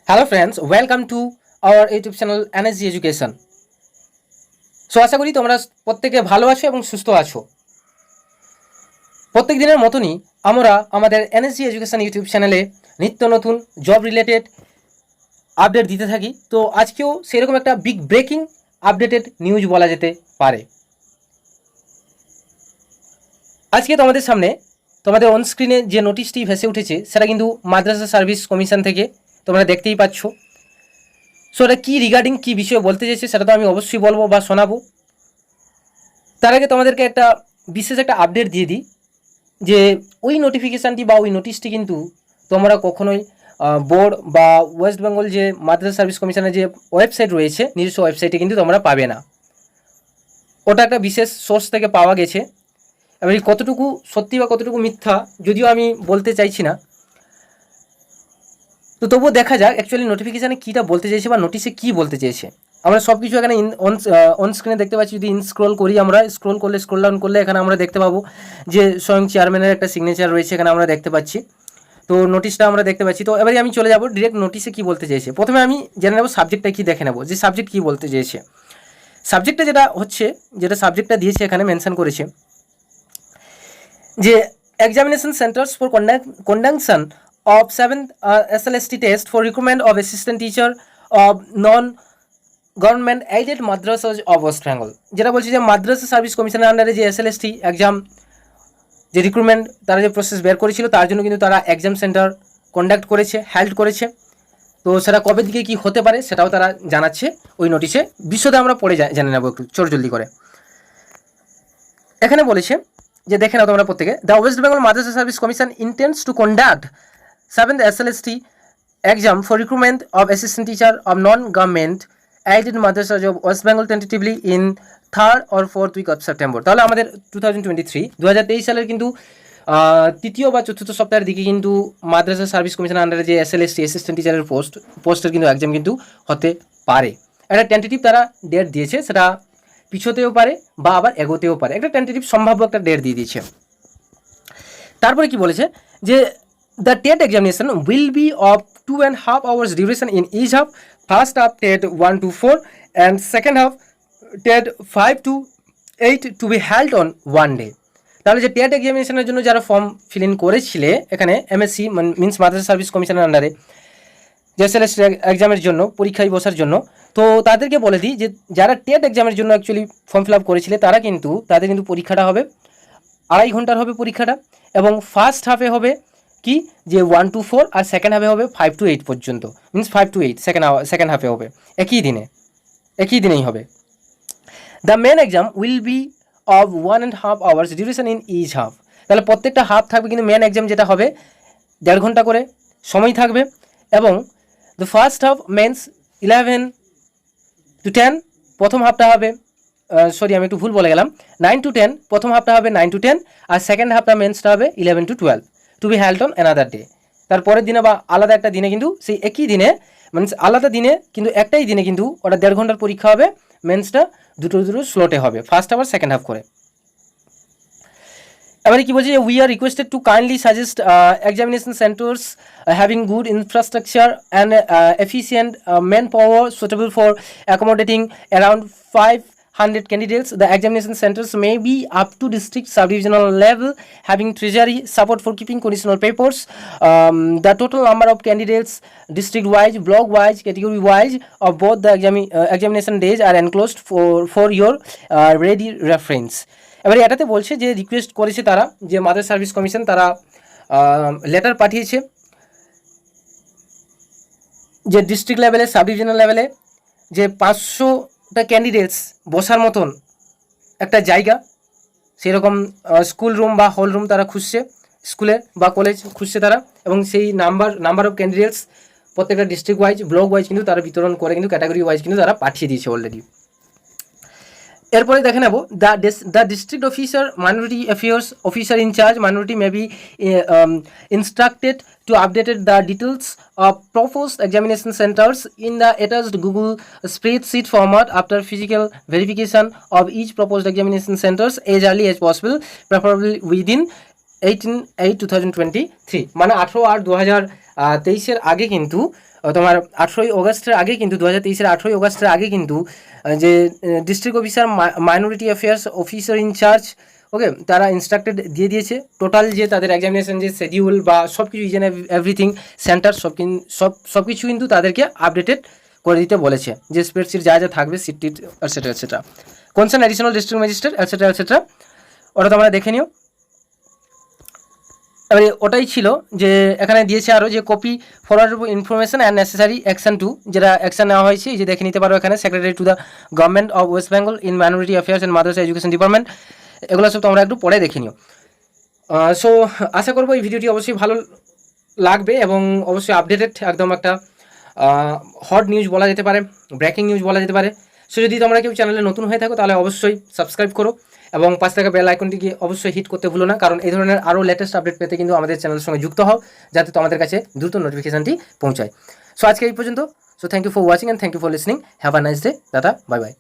Hello friends, welcome to our YouTube channel NSG education. So আশা করি তোমরা প্রত্যেকে ভালো আছো এবং সুস্থ আছো। প্রত্যেক দিনের মতনই আমরা আমাদের এনএসজি এডুকেশন ইউটিউব চ্যানেলে নিত্য নতুন জব রিলেটেড আপডেট দিতে থাকি। তো আজকেও সেরকম একটা বিগ ব্রেকিং আপডেটেড নিউজ বলা যেতে পারে। আজকে তোমাদের সামনে তোমাদের অন স্ক্রিনে যে নোটিশটি ভেসে উঠেছে সেটা কিন্তু মাদ্রাসা সার্ভিস কমিশন থেকে তোমরা দেখতেই পাচ্ছ। সো এটা কী রিগার্ডিং কী বিষয়ে বলতে চাইছে সেটা তো আমি অবশ্যই বলবো বা শোনাবো। তার আগে তোমাদেরকে একটা বিশেষ একটা আপডেট দিয়ে দিই যে ওই নোটিফিকেশানটি বা ওই নোটিশটি কিন্তু তোমরা কখনোই বোর্ড বা ওয়েস্ট বেঙ্গল যে মাদ্রাসা সার্ভিস কমিশনের যে ওয়েবসাইট রয়েছে নিজস্ব ওয়েবসাইটে কিন্তু তোমরা পাবে না। ওটা একটা বিশেষ সোর্স থেকে পাওয়া গেছে। এবার কতটুকু সত্যি বা কতটুকু মিথ্যা যদিও আমি বলতে চাইছি না, তো তবুও দেখা যাক অ্যাকচুয়ালি নোটিফিকেশানে কীটা বলতে চেয়েছে বা নোটিশে কী বলতে চেয়েছে। আমরা সব কিছু এখানে অন স্ক্রিনে দেখতে পাচ্ছি। যদি স্ক্রল করি, আমরা স্ক্রল ডাউন করলে এখানে আমরা দেখতে পাবো যে স্বয়ং চেয়ারম্যানের একটা সিগনেচার রয়েছে, এখানে আমরা দেখতে পাচ্ছি। তো নোটিশটা আমরা দেখতে পাচ্ছি। তো এবারে আমি চলে যাবো ডিরেক্ট নোটিশে কী বলতে চেয়েছে। প্রথমে আমি জেনে নেবো সাবজেক্টটা কী, দেখে নেবো যে সাবজেক্ট কী বলতে চেয়েছে। সাবজেক্টটা যেটা সাবজেক্টটা দিয়েছে এখানে মেনশন করেছে যে examination centres for conduction of 7th SLST test for recruitment of assistant teacher of non-government aided madrasas of West Bengal। যেটা বলছি যে মাদ্রাসা সার্ভিস কমিশনের আন্ডারে যে SLST এক্সাম যে রিক্রুটমেন্ট তারা যে প্রসেস বের করেছিল তার জন্য কিন্তু তারা এক্সাম সেন্টার কন্ডাক্ট করেছে, হেল্ড করেছে। তো সেটা কবে দিকে কী হতে পারে সেটাও তারা জানাচ্ছে ওই নোটিশে। বিশদে আমরা পড়ে জেনে নেবো একটু জলদি করে। এখানে বলেছে যে দেখে নাও তোমরা প্রত্যেকে, the West Bengal Madrasa service commission intends to conduct 7th SLST exam for recruitment of assistant teacher of non-government aided madrasas of West Bengal tentatively in 3rd or 4th week of September। তাহলে আমাদের 2023 সালের কিন্তু তৃতীয় বা চতুর্থ সপ্তাহের দিকে কিন্তু মাদ্রাসা সার্ভিস কমিশনের আন্ডারে যে SLST অ্যাসিস্ট্যান্ট টিচারের পোস্টের কিন্তু এক্সাম কিন্তু হতে পারে। একটা টেন্টেটিভ তারা ডেট দিয়েছে, সেটা পিছোতেও পারে বা আবার এগোতেও পারে। একটা টেন্টেটিভ সম্ভাব্য একটা ডেট দিয়ে দিয়েছে। তারপরে কি বলেছে যে the TET examination will be of 2.5 hours duration in each half. First half TET 1 to 4 and second half TET 5 to 8 to be held on one day। তাহলে যে টেট এক্সামিনেশনের জন্য যারা ফর্ম ফিল ইন করেছিলে এখানে এমএসসি মিন্স মাদ্রাসা service কমিশনের আন্ডারে যে SLST এক্সামের জন্য পরীক্ষায় বসার জন্য, তো তাদেরকে বলে দিই যে যারা টেট এক্সামের জন্য অ্যাকচুয়ালি ফর্ম ফিল আপ করেছিলে তাদের কিন্তু পরীক্ষাটা হবে 2.5 ঘন্টার হবে পরীক্ষাটা। এবং ফার্স্ট হাফে হবে কি যে 1 to 4 আর সেকেন্ড হাফে হবে 5 to 8 পর্যন্ত, মিনস 5 to 8 সেকেন্ড হাফে হবে একই দিনেই হবে। The main exam will be of 1.5 hours duration in each half. তাহলে প্রত্যেকটা হাফ থাকবে, কিন্তু মেন এক্সাম যেটা হবে 1.5 ঘন্টা করে সময় থাকবে। এবং the first half means 11 to 10 প্রথম হাফটা হবে, আমি একটু ভুল বলে গেলাম, 9 to 10 প্রথম হাফটা হবে 9 to 10 আর সেকেন্ড হাফটা মেন্সটা হবে 11 to 12 to be held on another day. তারপরের দিনে বা আলাদা একটা দিনে কিন্তু সেই একই দিনে মিনস আলাদা দিনে কিন্তু একটাই দিনে কিন্তু ওটা 1.5 ঘন্টার পরীক্ষা হবে। মেন্সটা দুটো স্লটে হবে, ফার্স্ট হাফ আর সেকেন্ড হাফ করে। এবারে কি বলছে যে we are requested to kindly suggest examination centres having good infrastructure and efficient manpower suitable for accommodating around 500 candidates. The examination centers may be up to district sub-divisional level, having treasury support for keeping conditional papers. The total number of candidates district-wise, block-wise, category-wise of both the examination days are enclosed for your ready reference. এবারে এটাতে বলছে যে request করেছে তারা, যে মাদ্রাসা service commission তারা letter পাঠিয়েছে যে ডিস্ট্রিক্ট লেভেলে, সাব ডিভিশনাল লেভেলে যে 500টা ক্যান্ডিডেটস বসার মতন একটা জায়গা, সেরকম স্কুল রুম বা হল রুম তারা খুঁজছে, স্কুলের বা কলেজ খুঁজছে তারা। এবং সেই নাম্বার অফ ক্যান্ডিডেটস প্রত্যেকটা ডিস্ট্রিক্ট ওয়াইজ, ব্লক ওয়াইজ কিন্তু তারা বিতরণ করে কিন্তু ক্যাটাগরি ওয়াইজ কিন্তু তারা পাঠিয়ে দিয়েছে অলরেডি। এরপরে দেখে নেব the district officer minority affairs officer in charge minority may be instructed to update the details of proposed examination centers in the attached Google spreadsheet format after physical verification of each proposed examination centers as early as possible, preferably within 18/8/2023 মানে 18/8/2023 23-এর আগে কিন্তু তোমার 18ই অগাস্টের আগে কিন্তু 2023-এর 18ই অগাস্টের আগে কিন্তু যে district officer minority affairs officer in charge, okay, তারা ইনস্ট্রাক্টেড দিয়ে দিয়েছে টোটাল যে তাদের এক্সামিনেশন যে শিডিউল বা সব কিছু ইজ অ্যান্ড এভরিথিং সেন্টার সব কিছু কিন্তু তাদেরকে আপডেটেড করে দিতে বলেছে, যে স্প্রেডশিট যা যা থাকবে সিট টিট etcetera etcetera, concern additional district magistrate etcetera etcetera, ওটা তোমরা দেখে নিও। এবারে ওটাই ছিল যে এখানে দিয়েছে আরও যে copy forward information and necessary action 2, যেটা অ্যাকশন নেওয়া হয়েছে এই যে দেখে নিতে পারো এখানে, secretary to the government of West Bengal in minority affairs and Madrasa education department, এগুলো সব তোমরা একটু পরে দেখে নিও। সো আশা করবো এই ভিডিওটি অবশ্যই ভালো লাগবে এবং অবশ্যই আপডেটেড একদম একটা হট নিউজ বলা যেতে পারে, ব্রেকিং নিউজ বলা যেতে পারে। সো যদি তোমরা কেউ চ্যানেলে নতুন হয়ে থাকো তাহলে অবশ্যই সাবস্ক্রাইব করো এবং পাশ থাকা বেল আইকনটিকে অবশ্যই হিট করতে ভুলো না, কারণ এই ধরনের আরও লেটেস্ট আপডেট পেতে কিন্তু আমাদের চ্যানেলের সঙ্গে যুক্ত হও, যাতে তোমাদের কাছে দ্রুত নোটিফিকেশানটি পৌঁছায়। সো আজকে এই পর্যন্ত। So thank you for watching and thank you for listening. Have a nice day. Tata, bye by.